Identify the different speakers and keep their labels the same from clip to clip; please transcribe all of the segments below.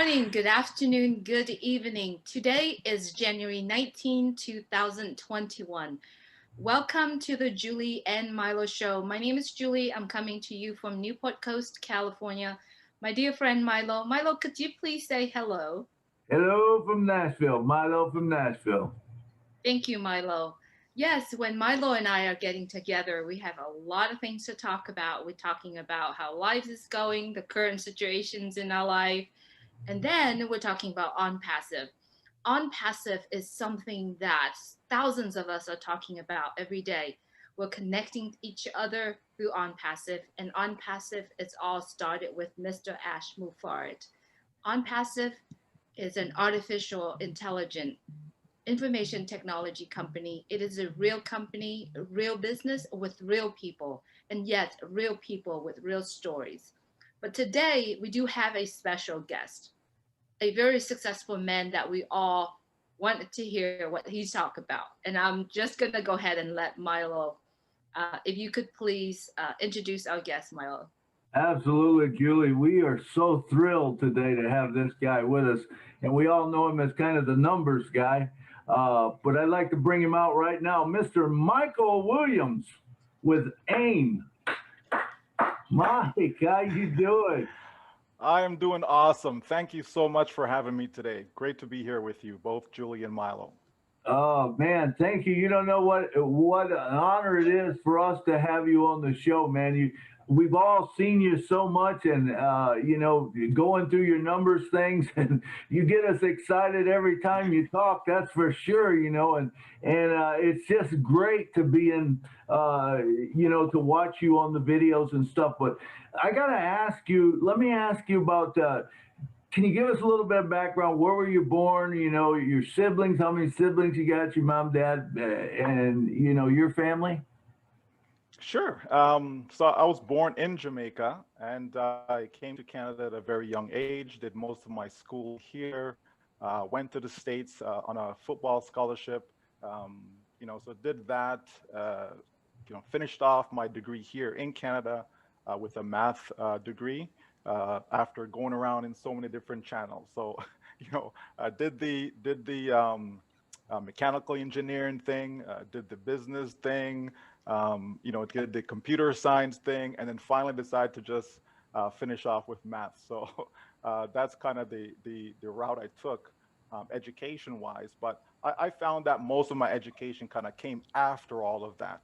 Speaker 1: morning, good afternoon, good evening. Today is January 19, 2021. Welcome to the Julie and Milo show. My name is Julie. I'm coming to you from Newport Coast, California. My dear friend Milo. Milo, could you please say hello?
Speaker 2: Hello from Nashville. Milo from Nashville.
Speaker 1: Thank you, Milo. Yes, when Milo and I are getting together, we have a lot of things to talk about. We're talking about how life is going, the current situations in our life, and then we're talking about on passive. On passive is something that thousands of us are talking about every day. We're connecting each other through on passive, and on passive, it's all started with Mr. Ash Mufarad. On passive is an artificial intelligent information technology company. It is a real company, a real business with real people, and yet real people with real stories. But today we do have a special guest, a very successful man that we all wanted to hear what he's talk about. And I'm just gonna go ahead and let Milo, if you could please introduce our guest, Milo.
Speaker 2: Absolutely, Julie. We are so thrilled today to have this guy with us. And we all know him as kind of the numbers guy. But I'd like to bring him out right now, Mr. Michael Williams with AIM. Mike, how you doing?
Speaker 3: I am doing awesome. Thank you so much for having me today. Great to be here with you, both Julie and Milo.
Speaker 2: Oh man, thank you. You don't know what an honor it is for us to have you on the show, man. We've all seen you so much, and going through your numbers things, and you get us excited every time you talk. That's for sure, and it's just great to be in, to watch you on the videos and stuff. But I gotta ask you. Let me ask you about. Can you give us a little bit of background? Where were you born? Your siblings, how many siblings you got, your mom, dad, and, your family?
Speaker 3: Sure. So I was born in Jamaica, and I came to Canada at a very young age, did most of my school here, went to the States on a football scholarship, so did that, finished off my degree here in Canada with a math degree. After going around in so many different channels. So, I did the mechanical engineering thing, did the business thing, did the computer science thing, and then finally decided to just finish off with math. So that's kind of the route I took education-wise. But I found that most of my education kind of came after all of that.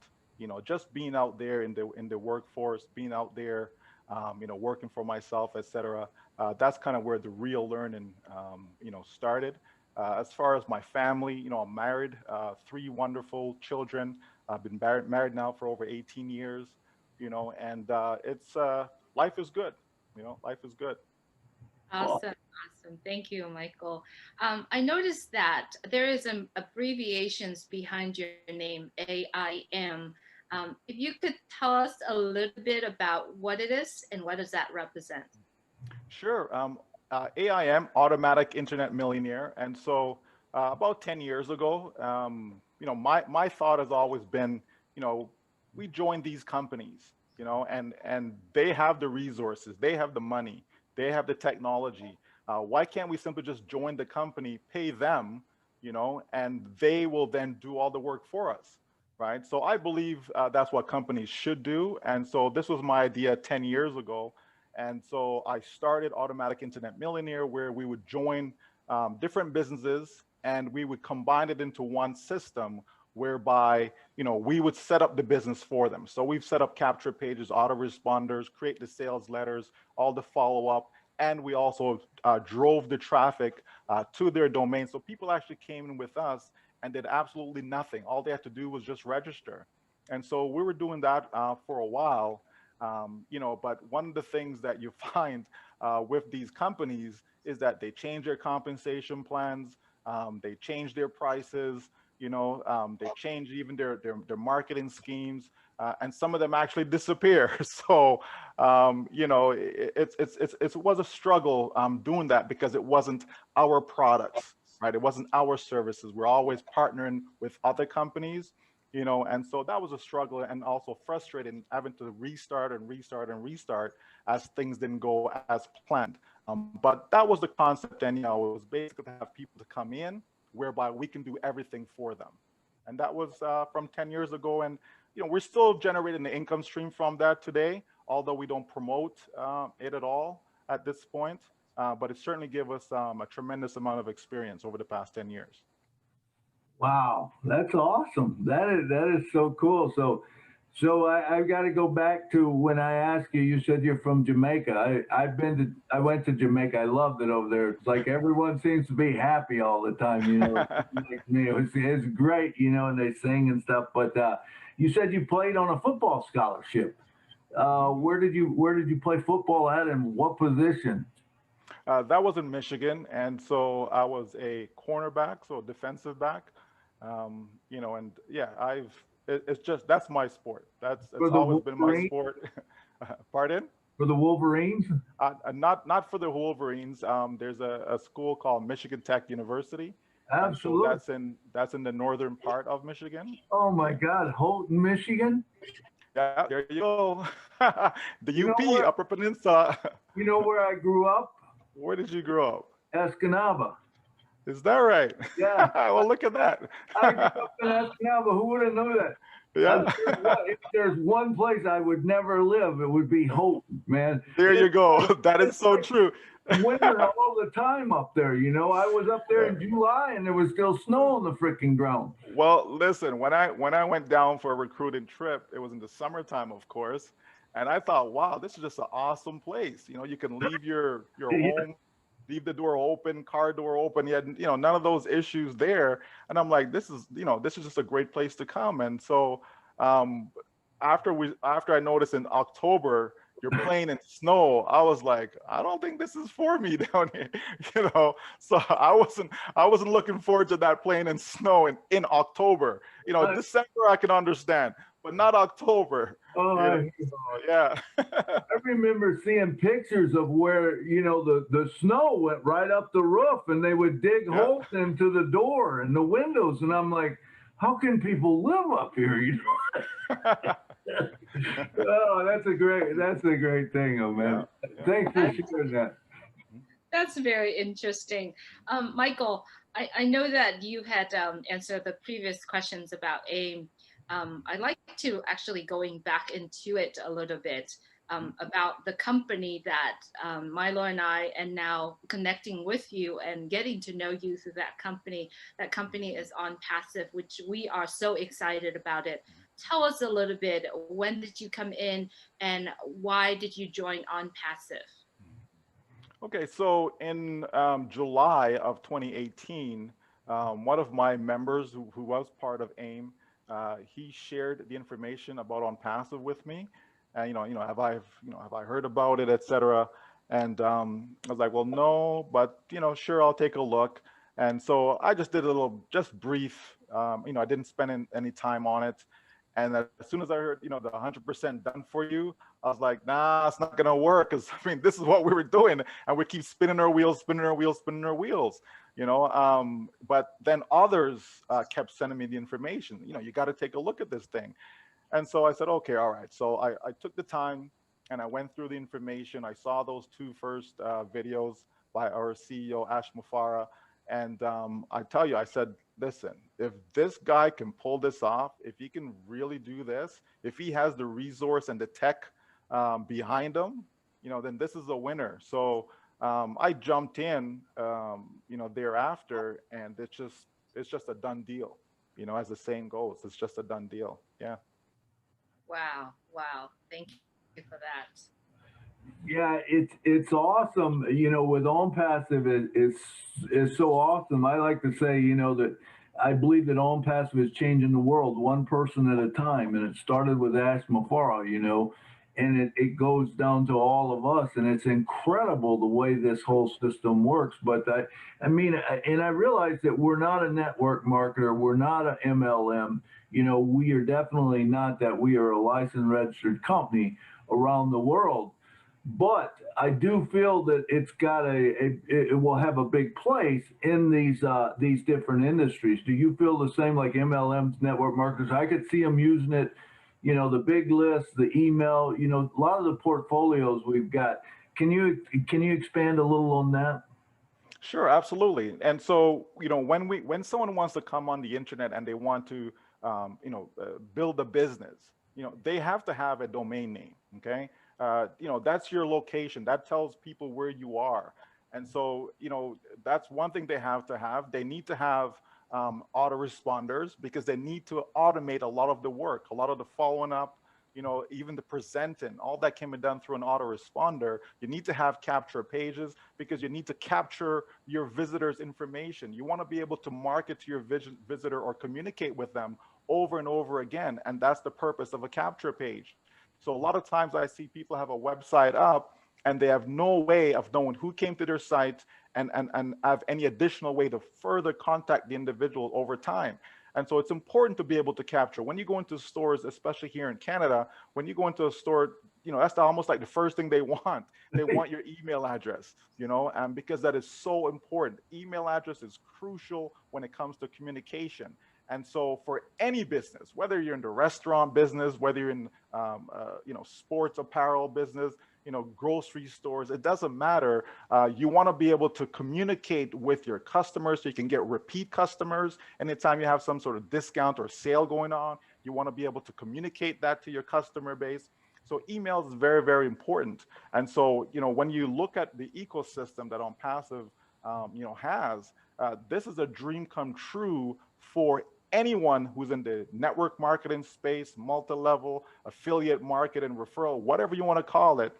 Speaker 3: Just being out there in the workforce, being out there working for myself, etc. That's kind of where the real learning, started. As far as my family, I'm married, three wonderful children. I've been married now for over 18 years, and it's life is good. Life is good.
Speaker 1: Awesome, awesome. Thank you, Michael. I noticed that there is an abbreviations behind your name, AIM. If you could tell us a little bit about what it is and what does that represent?
Speaker 3: Sure. AIM, Automatic Internet Millionaire. And so about 10 years ago, my thought has always been, we joined these companies, and they have the resources, they have the money, they have the technology. Why can't we simply just join the company, pay them, and they will then do all the work for us? Right. So I believe that's what companies should do. And so this was my idea 10 years ago. And so I started Automatic Internet Millionaire, where we would join different businesses and we would combine it into one system whereby, we would set up the business for them. So we've set up capture pages, autoresponders, create the sales letters, all the follow up. And we also drove the traffic to their domain. So people actually came in with us and did absolutely nothing. All they had to do was just register. And so we were doing that for a while. But one of the things that you find with these companies is that they change their compensation plans, they change their prices, they change even their marketing schemes, and some of them actually disappear. So, it was a struggle doing that because it wasn't our products, right? It wasn't our services. We're always partnering with other companies, and so that was a struggle and also frustrating having to restart and restart and restart as things didn't go as planned. But that was the concept anyhow. It was basically to have people to come in whereby we can do everything for them. And that was from 10 years ago. And, we're still generating the income stream from that today, although we don't promote it at all at this point. But it certainly gave us a tremendous amount of experience over the past 10 years.
Speaker 2: Wow, that's awesome. That is so cool. So I've got to go back to when I asked you. You said you're from Jamaica. I went to Jamaica. I loved it over there. It's like everyone seems to be happy all the time. Like me, it's great. And they sing and stuff. But you said you played on a football scholarship. Where did you play football at, and what position?
Speaker 3: That was in Michigan, and so I was a cornerback, so defensive back. And yeah, it's just that's my sport. It's always been my sport. Pardon?
Speaker 2: For the Wolverines?
Speaker 3: Not for the Wolverines. There's a school called Michigan Tech University.
Speaker 2: Absolutely.
Speaker 3: So that's in the northern part of Michigan.
Speaker 2: Oh my God, Houghton, Michigan.
Speaker 3: Yeah, there you go. The UP, Upper Peninsula.
Speaker 2: You know where I grew up?
Speaker 3: Where did you grow up?
Speaker 2: Escanaba.
Speaker 3: Is that right?
Speaker 2: Yeah.
Speaker 3: Well, look at that.
Speaker 2: I grew up in Escanaba. Who would have known that?
Speaker 3: Yeah.
Speaker 2: If there's one place I would never live, it would be Houghton, man.
Speaker 3: There you go. That is so true.
Speaker 2: Winter all the time up there. I was up there in July and there was still snow on the freaking ground.
Speaker 3: Well, listen, when I went down for a recruiting trip, it was in the summertime, of course. And I thought, wow, this is just an awesome place. You can leave your home, leave the door open, car door open. You had, none of those issues there. And I'm like, this is just a great place to come. And so after I noticed in October you're playing in snow, I was like, I don't think this is for me down here. So I wasn't looking forward to that playing in snow in October. December I can understand, but not October.
Speaker 2: Oh,
Speaker 3: yeah.
Speaker 2: I remember seeing pictures of where, the snow went right up the roof and they would dig holes into the door and the windows. And I'm like, how can people live up here? Oh, that's a great thing, oh man. Yeah. Thanks for sharing that.
Speaker 1: That's very interesting. Michael, I know that you had answered the previous questions about AIM. I'd like to actually going back into it a little bit about the company that Milo and I, and now connecting with you and getting to know you through that company. That company is On Passive, which we are so excited about it. Tell us a little bit, when did you come in and why did you join On Passive?
Speaker 3: Okay, so in July of 2018, one of my members who was part of AIM, he shared the information about On Passive with me, and have I heard about it, etc. And I was like, well, no, but sure, I'll take a look. And so I just did a little, just brief. I didn't spend any time on it. And as soon as I heard, the 100% done for you, I was like, nah, it's not gonna work. Cause this is what we were doing, and we keep spinning our wheels. But then others kept sending me the information. You got to take a look at this thing. And so I said, okay, all right. So I took the time and I went through the information. I saw those two first videos by our CEO, Ash Mufara. And I tell you, I said, listen, if this guy can pull this off, if he can really do this, if he has the resource and the tech behind him, then this is a winner. So I jumped in, thereafter, and it's just a done deal. As the saying goes, it's just a done deal. Yeah.
Speaker 1: Wow. Thank you for that.
Speaker 2: Yeah, it's awesome. With On Passive, it's so awesome. I like to say, that I believe that On Passive is changing the world one person at a time, and it started with Ash Mufara, and it goes down to all of us, and it's incredible the way this whole system works. But I realize that we're not a network marketer, we're not an MLM. We are definitely not that. We are a licensed registered company around the world. But I do feel that it's got it will have a big place in these different industries. Do you feel the same, like MLMs, network marketers? I could see them using it, the big list, the email, a lot of the portfolios we've got. Can you expand a little on that?
Speaker 3: Sure, absolutely. And so, when someone wants to come on the internet and they want to, build a business, they have to have a domain name. Okay, that's your location. That tells people where you are. And so, that's one thing they have to have. They need to have autoresponders because they need to automate a lot of the work, a lot of the following up, even the presenting, all that can be done through an autoresponder. You need to have capture pages because you need to capture your visitor's information. You want to be able to market to your visitor or communicate with them over and over again. And that's the purpose of a capture page. So a lot of times I see people have a website up and they have no way of knowing who came to their site and have any additional way to further contact the individual over time. And so it's important to be able to capture when you go into stores, especially here in Canada, when you go into a store, that's almost like the first thing they want. They want your email address, and because that is so important. Email address is crucial when it comes to communication. And so for any business, whether you're in the restaurant business, whether you're in, sports apparel business, grocery stores, it doesn't matter. You want to be able to communicate with your customers so you can get repeat customers. Anytime you have some sort of discount or sale going on, you want to be able to communicate that to your customer base. So email is very, very important. And so, when you look at the ecosystem that OnPassive, has, this is a dream come true for anyone who's in the network marketing space, multi-level, affiliate marketing, referral, whatever you want to call it.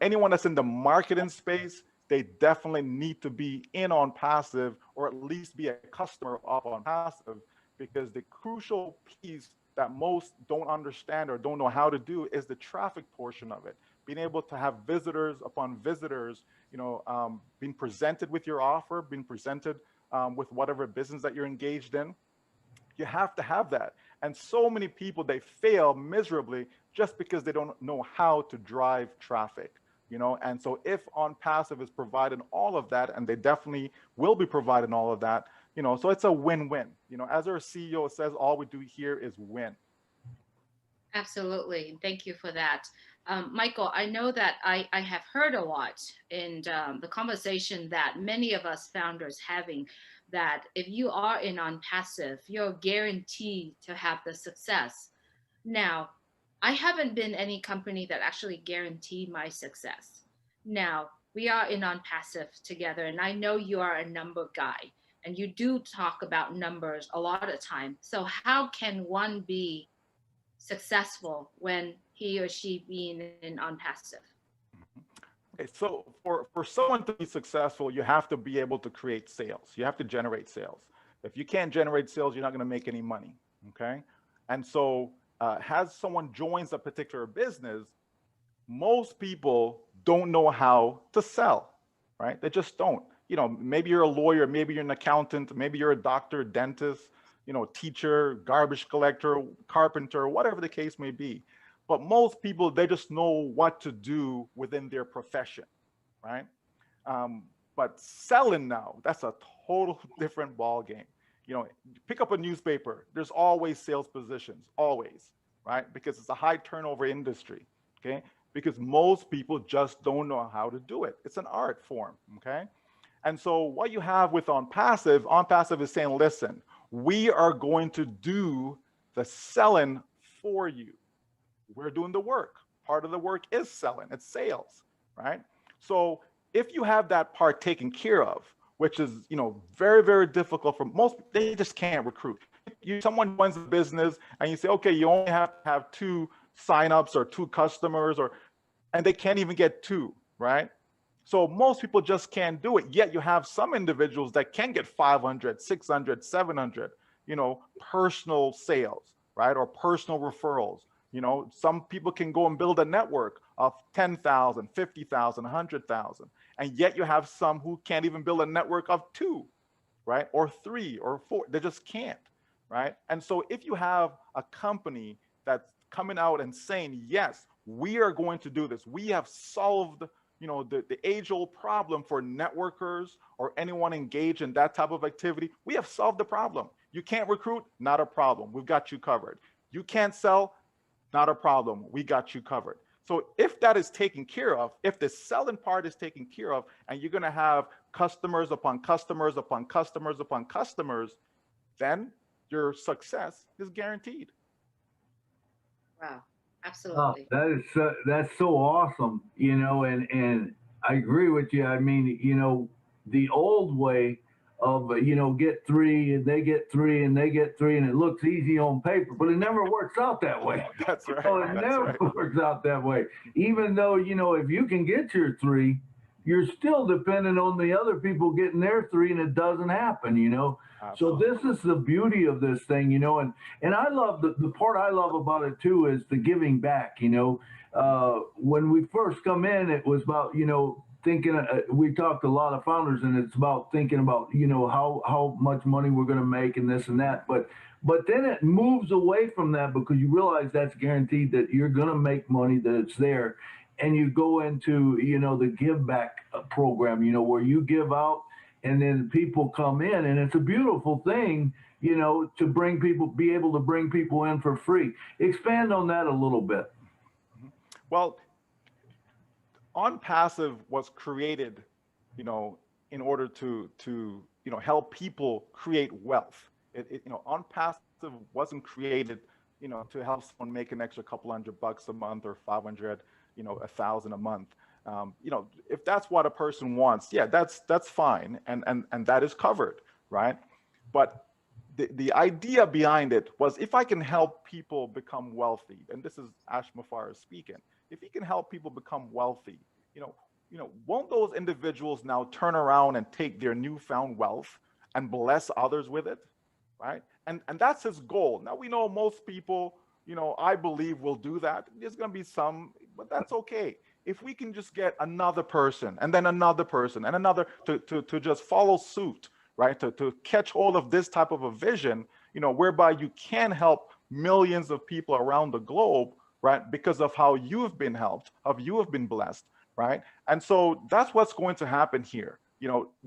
Speaker 3: Anyone that's in the marketing space, they definitely need to be in OnPassive or at least be a customer of OnPassive, because the crucial piece that most don't understand or don't know how to do is the traffic portion of it. Being able to have visitors upon visitors, being presented with your offer, being presented with whatever business that you're engaged in. You have to have that. And so many people, they fail miserably just because they don't know how to drive traffic, And so if OnPassive is providing all of that, and they definitely will be providing all of that, so it's a win-win. As our CEO says, all we do here is win.
Speaker 1: Absolutely. Thank you for that. Michael, I know that I have heard a lot in the conversation that many of us founders having, that if you are in OnPassive, you're guaranteed to have the success. Now, I haven't been any company that actually guaranteed my success. Now, we are in OnPassive together, and I know you are a number guy, and you do talk about numbers a lot of time. So how can one be successful when he or she being in OnPassive?
Speaker 3: Okay, so for someone to be successful, you have to be able to create sales. You have to generate sales. If you can't generate sales, you're not going to make any money. Okay, and so as someone joins a particular business, most people don't know how to sell, right? They just don't. Maybe you're a lawyer, maybe you're an accountant, maybe you're a doctor, dentist, teacher, garbage collector, carpenter, whatever the case may be. But most people, they just know what to do within their profession, right? But selling now, that's a total different ball game. Pick up a newspaper. There's always sales positions, always, right? Because it's a high turnover industry, okay? Because most people just don't know how to do it. It's an art form, okay? And so what you have with OnPassive is saying, listen, we are going to do the selling for you. We're doing the work. Part of the work is selling, it's sales, right? So if you have that part taken care of, which is, very, very difficult for most, they just can't recruit. Someone joins a business and you say, okay, you only have to have 2 signups or 2 customers, and they can't even get 2, right? So most people just can't do it. Yet you have some individuals that can get 500, 600, 700, personal sales, right? Or personal referrals. Some people can go and build a network of 10,000, 50,000, 100,000. And yet you have some who can't even build a network of 2, right? Or 3 or 4. They just can't, right? And so if you have a company that's coming out and saying, yes, we are going to do this. We have solved, the age-old problem for networkers or anyone engaged in that type of activity. We have solved the problem. You can't recruit, not a problem. We've got you covered. You can't sell, not a problem. We got you covered. So if that is taken care of, if the selling part is taken care of, and you're going to have customers upon customers upon customers upon customers, then your success is guaranteed.
Speaker 1: Wow.
Speaker 2: Oh,
Speaker 1: Absolutely.
Speaker 2: that's so awesome, and I agree with you. I mean, the old way of get three and they get three and they get three and it looks easy on paper, but it never works out that way.
Speaker 3: That's right.
Speaker 2: It
Speaker 3: That's
Speaker 2: never
Speaker 3: right.
Speaker 2: works out that way. Even though if you can get your three, you're still dependent on the other people getting their three, and it doesn't happen. So
Speaker 3: Absolutely.
Speaker 2: this is the beauty of this thing, and I love the part I love about it too is the giving back. When we first come in, it was about thinking. We talked to a lot of founders, and it's about thinking about how much money we're going to make and this and that. But then it moves away from that because you realize that's guaranteed that you're going to make money, that it's there, and you go into the give back program, where you give out and then people come in, and it's a beautiful thing, to be able to bring people in for free. Expand on that a little bit.
Speaker 3: Mhm. Well, on passive was created, in order to help people create wealth. On passive wasn't created, to help someone make an extra couple $100 a month or 500, 1,000 a month. If that's what a person wants, yeah, that's fine, and that is covered, right? But the idea behind it was, if I can help people become wealthy, and this is Ash Mafar speaking, if he can help people become wealthy, you know, won't those individuals now turn around and take their newfound wealth and bless others with it, right? And that's his goal. Now we know most people, I believe, will do that. There's going to be some, but that's okay. If we can just get another person and then another person and another to just follow suit, right? To catch hold of this type of a vision, whereby you can help millions of people around the globe, right? Because of how you have been helped, how you have been blessed, right? And so that's what's going to happen here.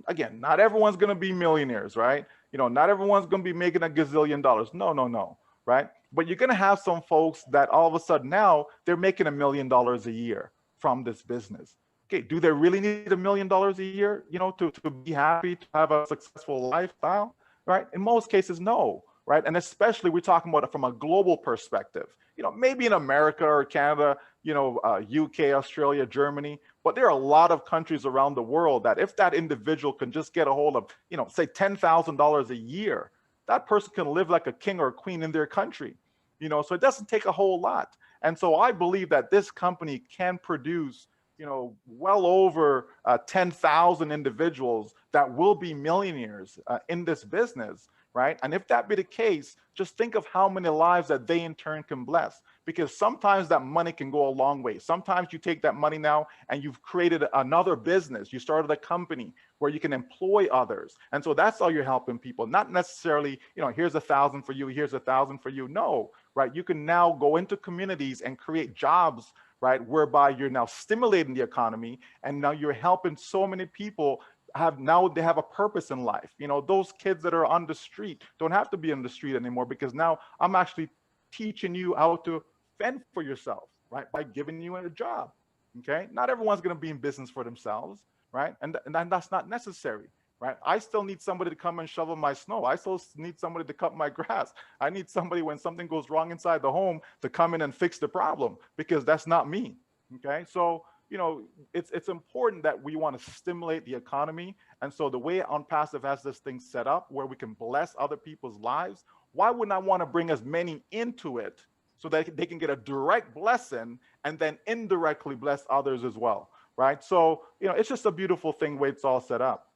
Speaker 3: Again, not everyone's going to be millionaires, right? Not everyone's going to be making a gazillion dollars. No, no, no, right? But you're going to have some folks that all of a sudden now they're making $1 million a year from this business. Okay, do they really need $1 million a year, to be happy, to have a successful lifestyle, right? In most cases, no, right? And especially we're talking about it from a global perspective. Maybe in America or Canada, UK, Australia, Germany, but there are a lot of countries around the world that if that individual can just get a hold of, say $10,000 a year, that person can live like a king or a queen in their country. So it doesn't take a whole lot. And so I believe that this company can produce well over 10,000 individuals that will be millionaires in this business, right? And if that be the case, just think of how many lives that they in turn can bless. Because sometimes that money can go a long way. Sometimes you take that money now and you've created another business. You started a company where you can employ others. And so that's how you're helping people. Not necessarily, here's 1,000 for you, here's 1,000 for you. No, right? You can now go into communities and create jobs, right? Whereby you're now stimulating the economy, and now you're helping so many people they have a purpose in life. Those kids that are on the street don't have to be on the street anymore, because now I'm actually teaching you how to fend for yourself, right? By giving you a job. Okay. Not everyone's going to be in business for themselves, right? And that's not necessary, right? I still need somebody to come and shovel my snow. I still need somebody to cut my grass. I need somebody, when something goes wrong inside the home, to come in and fix the problem, because that's not me. Okay. So, it's important that we want to stimulate the economy. And so the way On Passive has this thing set up where we can bless other people's lives, why wouldn't I want to bring as many into it so that they can get a direct blessing and then indirectly bless others as well, right? So, it's just a beautiful thing the way it's all set up.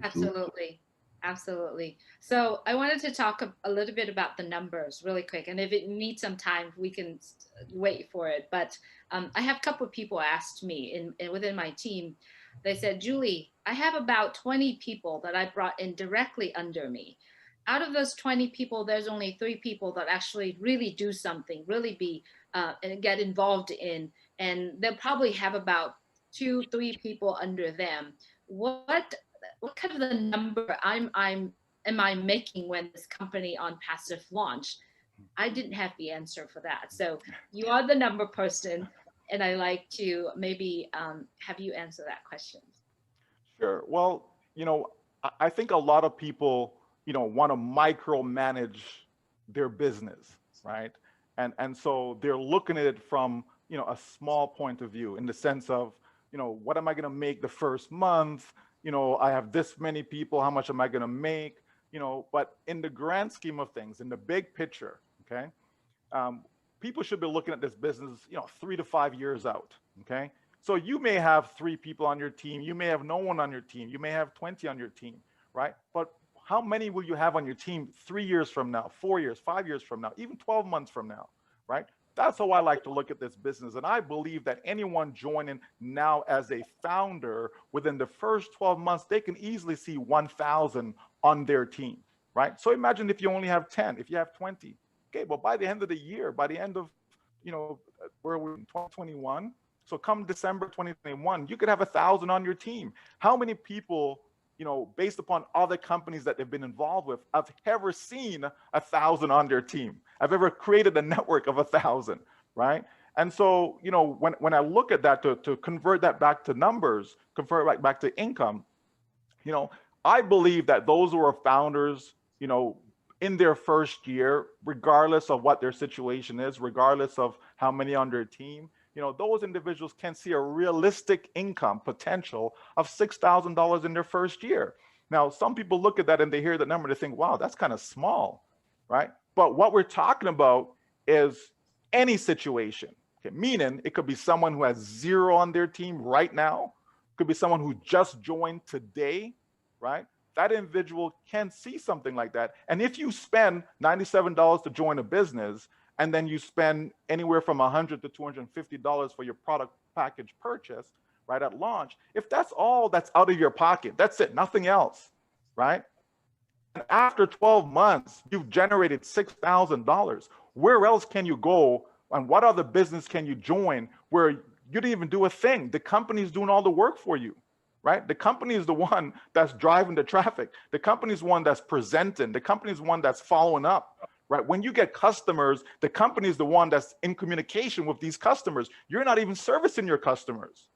Speaker 2: Absolutely.
Speaker 1: Absolutely. Absolutely. So I wanted to talk a little bit about the numbers really quick. And if it needs some time, we can wait for it. But I have a couple of people asked me within my team. They said, Julie, I have about 20 people that I brought in directly under me. Out of those 20 people, there's only 3 people that actually really do something, really be and get involved in. And they'll probably have about 2, 3 people under them. What kind of the number am I making when this company On Passive launched? I didn't have the answer for that. So you are the number person. And I like to maybe have you answer that question.
Speaker 3: Sure. Well, I think a lot of people, want to micromanage their business, right? And so they're looking at it from, a small point of view in the sense of, what am I going to make the first month? I have this many people, how much am I going to make? But in the grand scheme of things, in the big picture, okay, um, people should be looking at this business, 3 to 5 years out. Okay. So you may have 3 people on your team. You may have no one on your team. You may have 20 on your team, right? But how many will you have on your team 3 years from now, 4 years, 5 years from now, even 12 months from now, right? That's how I like to look at this business. And I believe that anyone joining now as a founder within the first 12 months, they can easily see 1,000 on their team, right? So imagine if you only have 10, if you have 20. Okay, well, by the end of the year, by the end of, where we're in 2021, so come December 2021, you could have 1,000 on your team. How many people, based upon other companies that they've been involved with, have ever seen 1,000 on their team? I've ever created a network of 1,000, right? And so, when I look at that to convert that back to numbers, convert it back to income, I believe that those who are founders, in their first year, regardless of what their situation is, regardless of how many on their team, those individuals can see a realistic income potential of $6,000 in their first year. Now, some people look at that and they hear the number, they think, wow, that's kind of small, right? But what we're talking about is any situation, okay? Meaning it could be someone who has 0 on their team right now, could be someone who just joined today, right? That individual can see something like that. And if you spend $97 to join a business, and then you spend anywhere from $100 to $250 for your product package purchase, right, at launch, if that's all that's out of your pocket, that's it, nothing else, right? And after 12 months, you've generated $6,000. Where else can you go, and what other business can you join where you didn't even do a thing? The company's doing all the work for you. Right? The company is the one that's driving the traffic. The company is one that's presenting. The company is one that's following up. Right? When you get customers, the company is the one that's in communication with these customers. You're not even servicing your customers.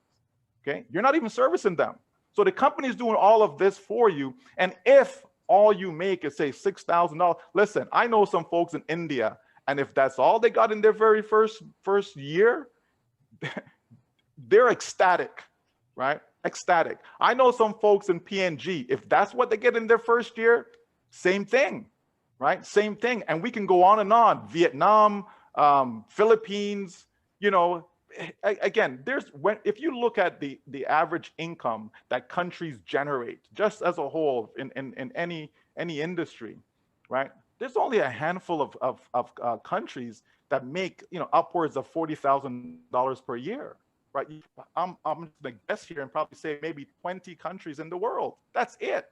Speaker 3: Okay? You're not even servicing them. So the company is doing all of this for you. And if all you make is say $6,000, listen, I know some folks in India, and if that's all they got in their very first year, they're ecstatic, right? Ecstatic. I know some folks in PNG, if that's what they get in their first year, same thing, right? Same thing. And we can go on and on. Vietnam, Philippines, again, if you look at the average income that countries generate, just as a whole in any industry, right? There's only a handful of countries that make, upwards of $40,000 per year. Right, I'm going to guess here and probably say maybe 20 countries in the world. That's it,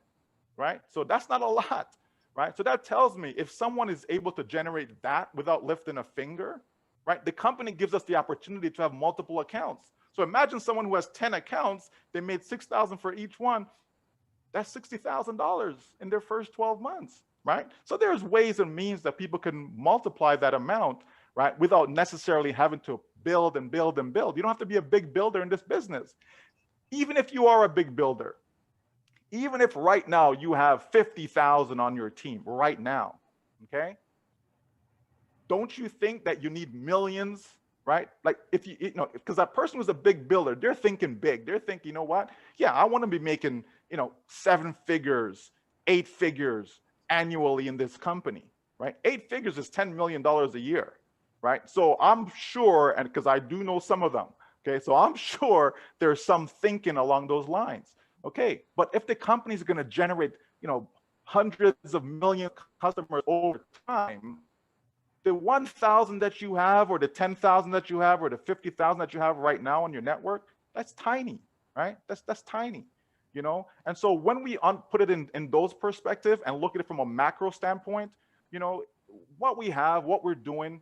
Speaker 3: right? So that's not a lot, right? So that tells me if someone is able to generate that without lifting a finger, right? The company gives us the opportunity to have multiple accounts. So imagine someone who has 10 accounts, they made $6,000 for each one. That's $60,000 in their first 12 months, right? So there's ways and means that people can multiply that amount, right, without necessarily having to build and build and build. You don't have to be a big builder in this business. Even if you are a big builder, even if right now you have 50,000 on your team right now, okay? Don't you think that you need millions, right? Like if because that person who's a big builder, they're thinking big. They're thinking, you know what? Yeah, I want to be making, 7 figures, 8 figures annually in this company, right? 8 figures is $10 million a year. Right? So I'm sure, and because I do know some of them, okay, so I'm sure there's some thinking along those lines. Okay, but if the company is going to generate, hundreds of millions of customers over time, the 1,000 that you have, or the 10,000 that you have, or the 50,000 that you have right now on your network, that's tiny, right? That's tiny, And so when we put it in those perspective and look at it from a macro standpoint, what we have, what we're doing,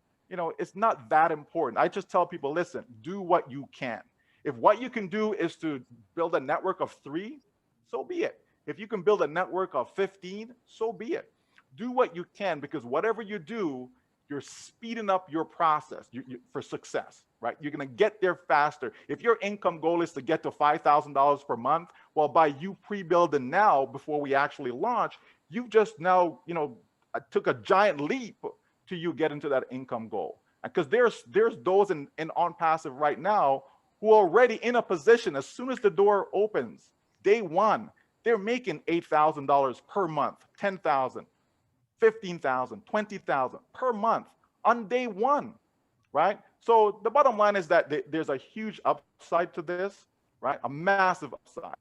Speaker 3: it's not that important. I just tell people, listen, do what you can. If what you can do is to build a network of 3, so be it. If you can build a network of 15, so be it. Do what you can, because whatever you do you're speeding up your process for success, right? You're going to get there faster. If your income goal is to get to $5,000 per month, well, by you pre-building now before we actually launch, you've just now, took a giant leap to you getting to that income goal. Because there's those in on passive right now who are already in a position as soon as the door opens, day one, they're making $8,000 per month, 10,000. 15,000, 20,000 per month on day one, right? So the bottom line is that there's a huge upside to this, right? A massive upside.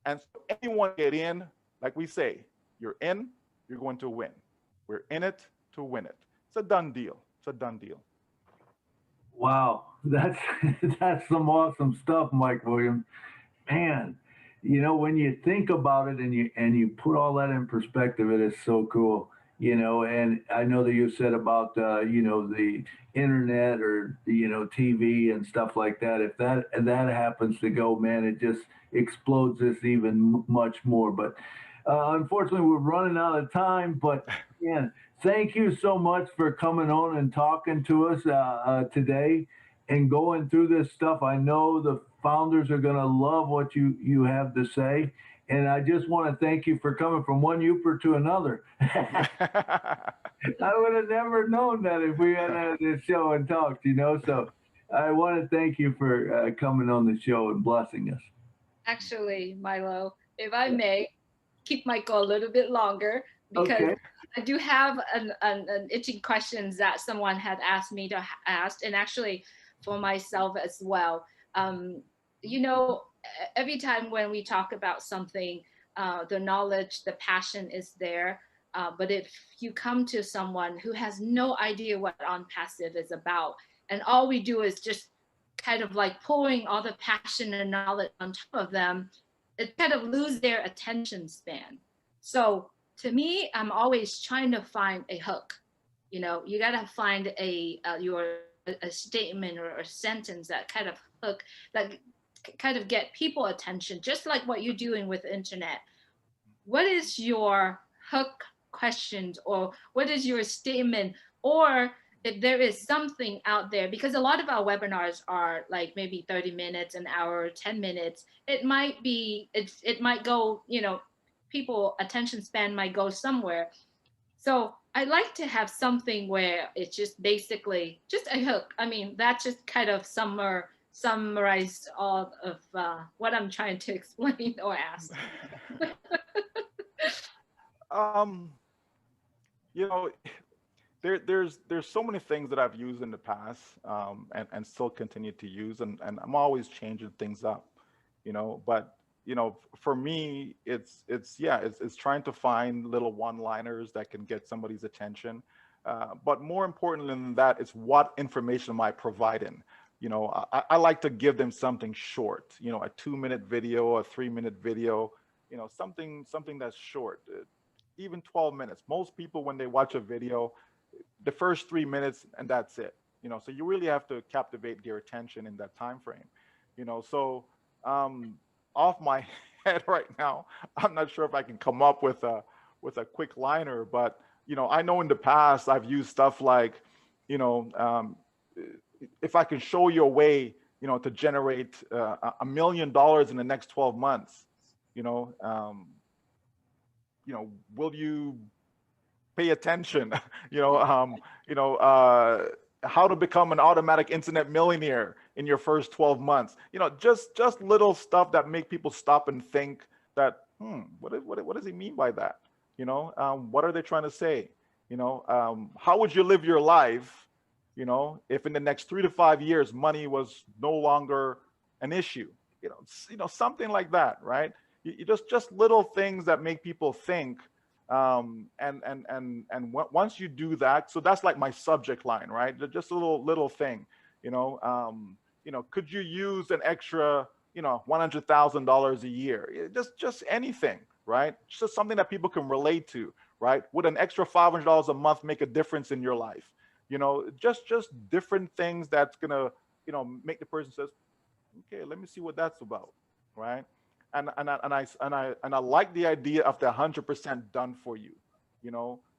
Speaker 3: And so anyone get in, like we say, you're in, you're going to win. We're in it to win it. It's a done deal. It's a done deal.
Speaker 2: Wow, that's that's some awesome stuff, Mike Williams. Man, when you think about it and you put all that in perspective, it is so cool. And I know that you said about the internet or TV and stuff like that. If that happens to go, man, it just explodes this even much more. But unfortunately, we're running out of time. But man, thank you so much for coming on and talking to us today and going through this stuff. I know the founders are going to love what you have to say. And I just want to thank you for coming from one Uper to another. I would have never known that if we had had this show and talked, So I want to thank you for coming on the show and blessing us.
Speaker 1: Actually, Milo, if I may keep Michael a little bit longer, because
Speaker 2: Okay.
Speaker 1: I do have an itching questions that someone had asked me to ask, and actually for myself as well. You know, every time when we talk about something, the knowledge, the passion is there. But if you come to someone who has no idea what on passive is about, and all we do is just kind of like pouring all the passion and knowledge on top of them, it kind of lose their attention span. So to me, I'm always trying to find a hook. You got to find a statement or a sentence that kind of hook, that kind of get people attention, just like what you're doing with internet. What is your hook questions, or what is your statement, or if there is something out there, because a lot of our webinars are like maybe 30 minutes, an hour, 10 minutes. It might go, people attention span might go somewhere. So I like to have something where it's just basically just a hook. I mean, that just kind of summarized all of what I'm trying to explain or ask.
Speaker 3: um, you know, there's so many things that I've used in the past, and still continue to use, and I'm always changing things up, but for me, it's trying to find little one-liners that can get somebody's attention. But more importantly than that, it's what information am I providing? I like to give them something short, a 2-minute video, a 3-minute video, something that's short, even 12 minutes. Most people, when they watch a video, the first 3 minutes and that's it. So you really have to captivate their attention in that time frame. So off my head right now, I'm not sure if I can come up with a quick liner, but I know in the past I've used stuff like, if I can show you a way, to generate $1 million in the next 12 months, will you pay attention? How to become an automatic internet millionaire in your first 12 months. Just little stuff that make people stop and think that, what does he mean by that? What are they trying to say? How would you live your life, if in the next 3 to 5 years money was no longer an issue? Something like that, right? You just little things that make people think. Once you do that, so that's like my subject line, right? Just a little thing, could you use an extra, $100,000 a year? Just anything, right? Just something that people can relate to, right? Would an extra $500 a month make a difference in your life? Just different things that's gonna, make the person says, okay, let me see what that's about, right? And I like the idea of the 100% done for you.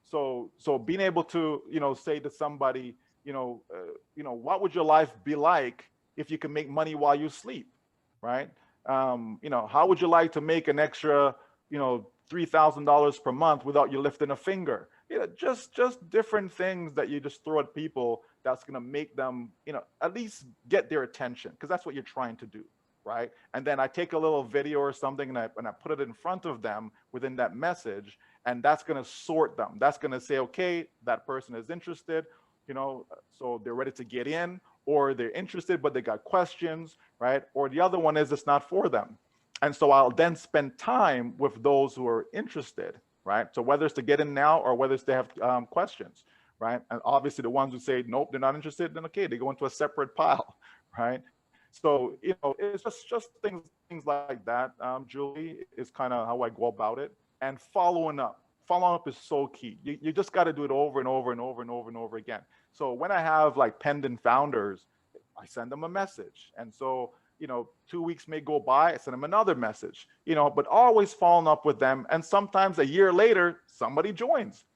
Speaker 3: So being able to, say to somebody, what would your life be like if you can make money while you sleep, right? How would you like to make an extra, $3,000 per month without you lifting a finger? Just different things that you just throw at people that's gonna make them, at least get their attention, because that's what you're trying to do, right? And then I take a little video or something and I put it in front of them within that message, and that's going to sort them. That's going to say, okay, that person is interested, so they're ready to get in, or they're interested but they got questions, right? Or the other one is it's not for them. And so I'll then spend time with those who are interested, right? So whether it's to get in now or whether it's to have questions, right? And obviously the ones who say nope, they're not interested, then okay, they go into a separate pile, right? So it's just things like that. Julie, is kind of how I go about it. And following up is so key. You just got to do it over and over and over and over and over again. So when I have like pendant founders, I send them a message, and so 2 weeks may go by, I send them another message, but always following up with them. And sometimes a year later, somebody joins,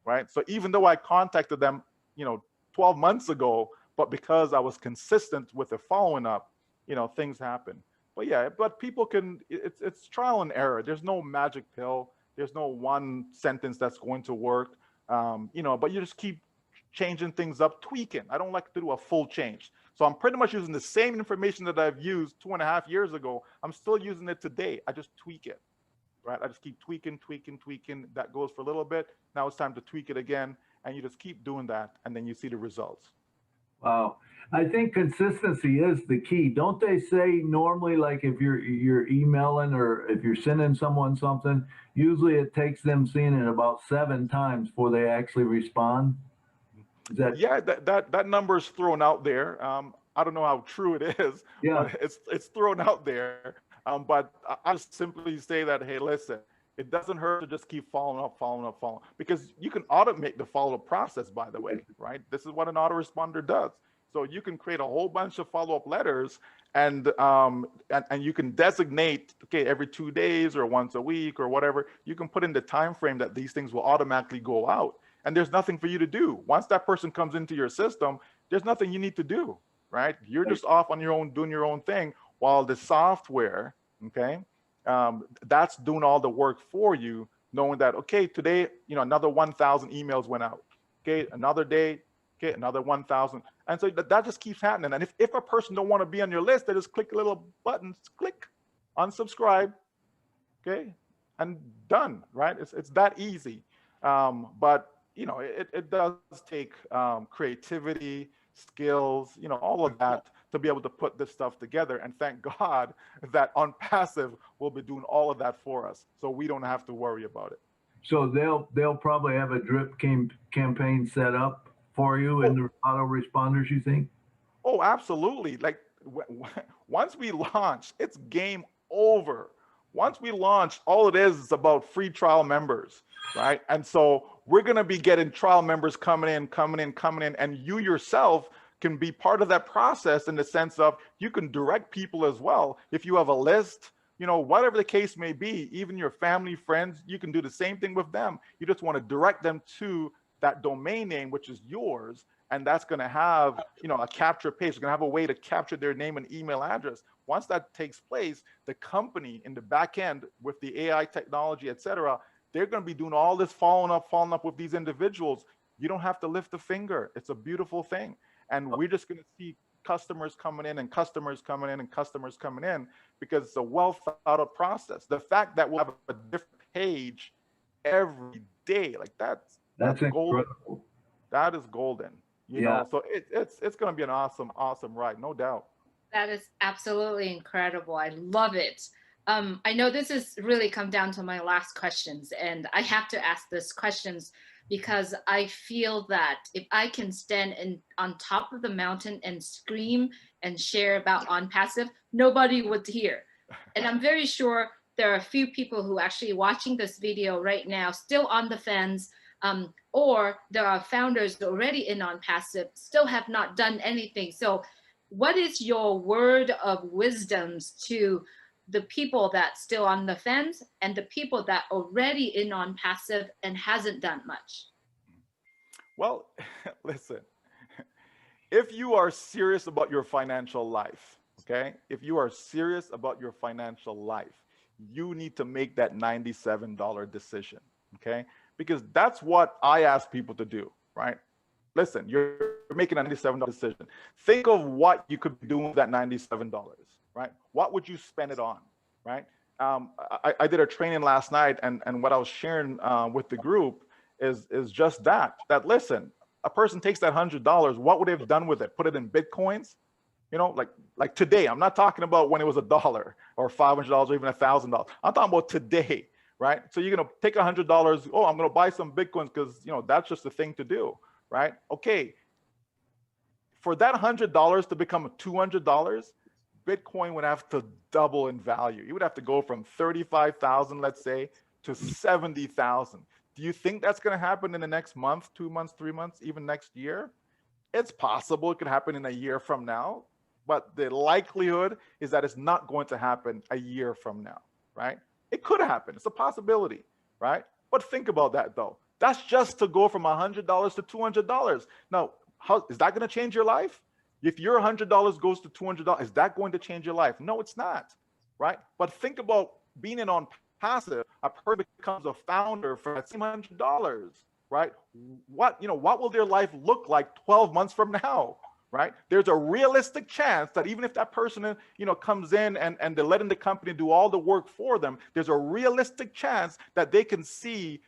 Speaker 3: right? So even though I contacted them, 12 months ago, but because I was consistent with the following up, things happen. But yeah, but people it's trial and error. There's no magic pill. There's no one sentence that's going to work. But you just keep changing things up, tweaking. I don't like to do a full change. So I'm pretty much using the same information that I've used 2.5 years ago. I'm still using it today. I just tweak it, right? I just keep tweaking. That goes for a little bit. Now it's time to tweak it again. And you just keep doing that, and then you see the results.
Speaker 2: Wow. I think consistency is the key. Don't they say normally, like if you're emailing or if you're sending someone something, usually it takes them seeing it about 7 times before they actually respond? Is that
Speaker 3: Yeah, that number is thrown out there. I don't know how true it is,
Speaker 2: yeah?
Speaker 3: but it's thrown out there. But I just simply say that, hey, listen, it doesn't hurt to just keep following up, because you can automate the follow-up process, by the way, right? This is what an autoresponder does. So you can create a whole bunch of follow-up letters, and you can designate, okay, every 2 days or once a week or whatever. You can put in the time frame that these things will automatically go out, and there's nothing for you to do. Once that person comes into your system, there's nothing you need to do, right? You're just off on your own, doing your own thing, while the software, okay, that's doing all the work for you, knowing that, okay, today, another 1,000 emails went out. Okay, another day, okay, another 1,000. And so that just keeps happening. And if a person don't want to be on your list, they just click a little button, click, unsubscribe, okay, and done, right? It's that easy. But it does take creativity, skills, all of that to be able to put this stuff together. And thank God that on passive will be doing all of that for us, so we don't have to worry about it.
Speaker 2: So they'll probably have a drip campaign set up for you in the autoresponders, you think?
Speaker 3: Oh, absolutely. Like once we launch, it's game over. Once we launch, all it is about free trial members, right? And so we're going to be getting trial members coming in, and you yourself can be part of that process, in the sense of you can direct people as well. If you have a list, whatever the case may be, even your family, friends, you can do the same thing with them. You just want to direct them to that domain name, which is yours. And that's going to have, a capture page. It's going to have a way to capture their name and email address. Once that takes place, the company in the back end with the AI technology, et cetera, they're going to be doing all this following up with these individuals. You don't have to lift a finger. It's a beautiful thing. And we're just going to see customers coming in and customers coming in and customers coming in, because it's a well thought out process. The fact that we'll have a different page every day, like that's golden.
Speaker 2: incredible.
Speaker 3: That is golden.
Speaker 2: Yeah.
Speaker 3: So it's going to be an awesome ride, no doubt.
Speaker 1: That is absolutely incredible. I love it. I know this has really come down to my last questions, and I have to ask these questions because I feel that if I can stand on top of the mountain and scream and share about OnPassive, nobody would hear. And I'm very sure there are a few people who are actually watching this video right now, still on the fence, or there are founders already in OnPassive, still have not done anything. So what is your word of wisdoms to the people that still on the fence and the people that already in OnPassive and hasn't done much?
Speaker 3: Well, listen, if you are serious about your financial life, okay, if you are serious about your financial life, you need to make that $97 decision, okay? Because that's what I ask people to do, right? Listen, you're making a $97 decision. Think of what you could be doing with that $97, right? What would you spend it on, right? I did a training last night, and what I was sharing with the group is just that listen, a person takes that $100, what would they have done with it? Put it in Bitcoins? You know, like today. I'm not talking about when it was $1 or $500 or even $1,000. I'm talking about today, right? So you're gonna take $100. Oh, I'm gonna buy some Bitcoins because that's just the thing to do, right? Okay, for that $100 to become $200, Bitcoin would have to double in value. You would have to go from 35,000, let's say, to 70,000. Do you think that's going to happen in the next month, 2 months, 3 months, even next year? It's possible it could happen in a year from now, but the likelihood is that it's not going to happen a year from now, right? It could happen. It's a possibility, right? But think about that though. That's just to go from $100 to $200. Now, how is that going to change your life? If your $100 goes to $200, is that going to change your life? No, it's not, right? But think about being in on passive. A person becomes a founder for that same $100, right? What will their life look like 12 months from now, right? There's a realistic chance that even if that person, comes in and they're letting the company do all the work for them, there's a realistic chance that they can see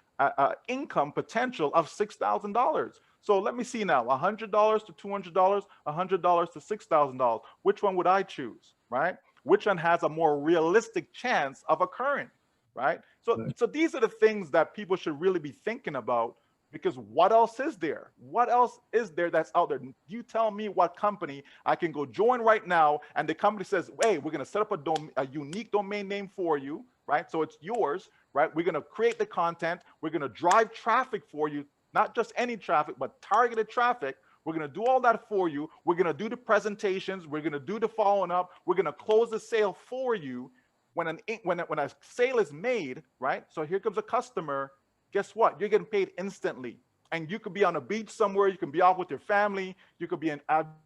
Speaker 3: income potential of $6,000. So let me see now, $100 to $200, $100 to $6,000. Which one would I choose, right? Which one has a more realistic chance of occurring, right? So these are the things that people should really be thinking about, because what else is there? What else is there that's out there? You tell me what company I can go join right now, and the company says, hey, we're going to set up a unique domain name for you, right? So it's yours, right? We're going to create the content. We're going to drive traffic for you, not just any traffic, but targeted traffic. We're going to do all that for you. We're going to do the presentations. We're going to do the following up. We're going to close the sale for you. When a sale is made, right? So here comes a customer. Guess what? You're getting paid instantly. And you could be on a beach somewhere. You can be out with your family. You could be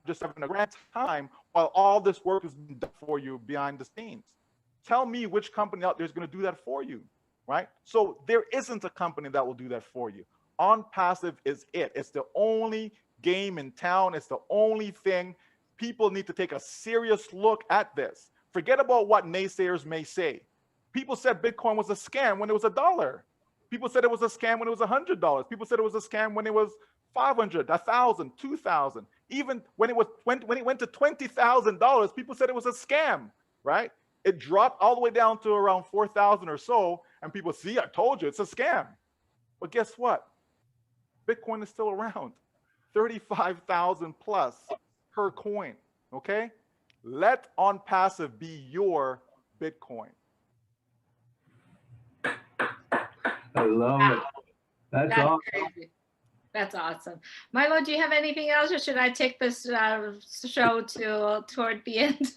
Speaker 3: just having a grand time while all this work is being done for you behind the scenes. Tell me which company out there is going to do that for you, right? So there isn't a company that will do that for you. On Passive is it. It's the only game in town. It's the only thing. People need to take a serious look at this. Forget about what naysayers may say. People said Bitcoin was a scam when it was $1. People said it was a scam when it was $100. People said it was a scam when it was 500, 1,000, 2,000. Even when it went to $20,000, people said it was a scam, right? It dropped all the way down to around 4,000 or so, and people see, I told you, it's a scam. But guess what? Bitcoin is still around, 35,000 plus per coin, okay? Let On Passive be your Bitcoin.
Speaker 2: I love it. That's awesome.
Speaker 1: Crazy. That's awesome. Milo, do you have anything else, or should I take this show toward the end?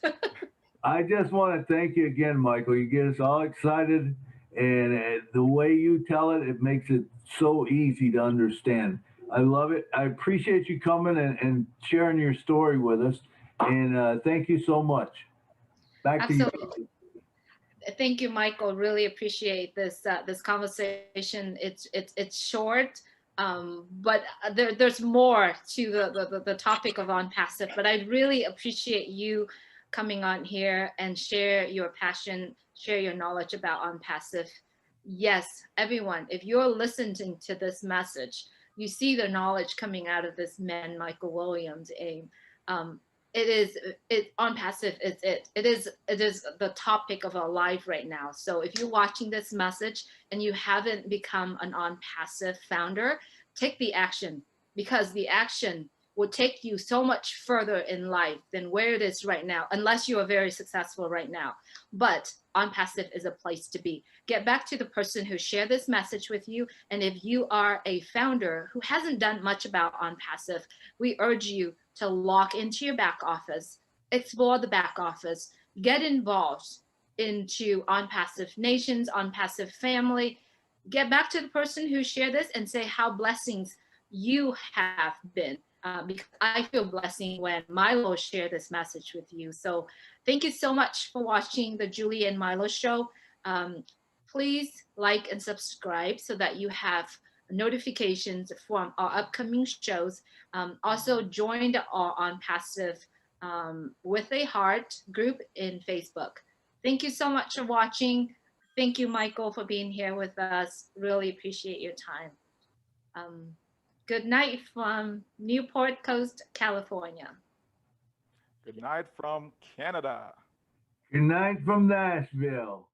Speaker 2: I just want to thank you again, Michael. You get us all excited, and the way you tell it, it makes it so easy to understand. I love it. I appreciate you coming and sharing your story with us, and thank you so much. Back
Speaker 1: Absolutely.
Speaker 2: to you.
Speaker 1: Thank you, Michael. Really appreciate this conversation. It's short, but there's more to the topic of On Passive. But I really appreciate you coming on here and share your passion, share your knowledge about On Passive. Yes, everyone, if you're listening to this message, you see the knowledge coming out of this man, Michael Williams. On Passive. It is the topic of our life right now. So if you're watching this message and you haven't become an On Passive founder, take the action, because the action will take you so much further in life than where it is right now, unless you are very successful right now. But On Passive is a place to be. Get back to the person who shared this message with you. And if you are a founder who hasn't done much about On Passive, we urge you to log into your back office, explore the back office, get involved into On Passive Nations, On Passive family. Get back to the person who shared this and say how blessings you have been, because I feel blessing when Milo shared this message with you. So thank you so much for watching the Julie and Milo show. Um, Please like and subscribe so that you have notifications from our upcoming shows. Also, join the All on Passive with a Heart group in Facebook. Thank you so much for watching. Thank you, Michael, for being here with us. Really appreciate your time. Um, Good night from Newport Coast, California.
Speaker 3: Good night from Canada.
Speaker 2: Good night from Nashville.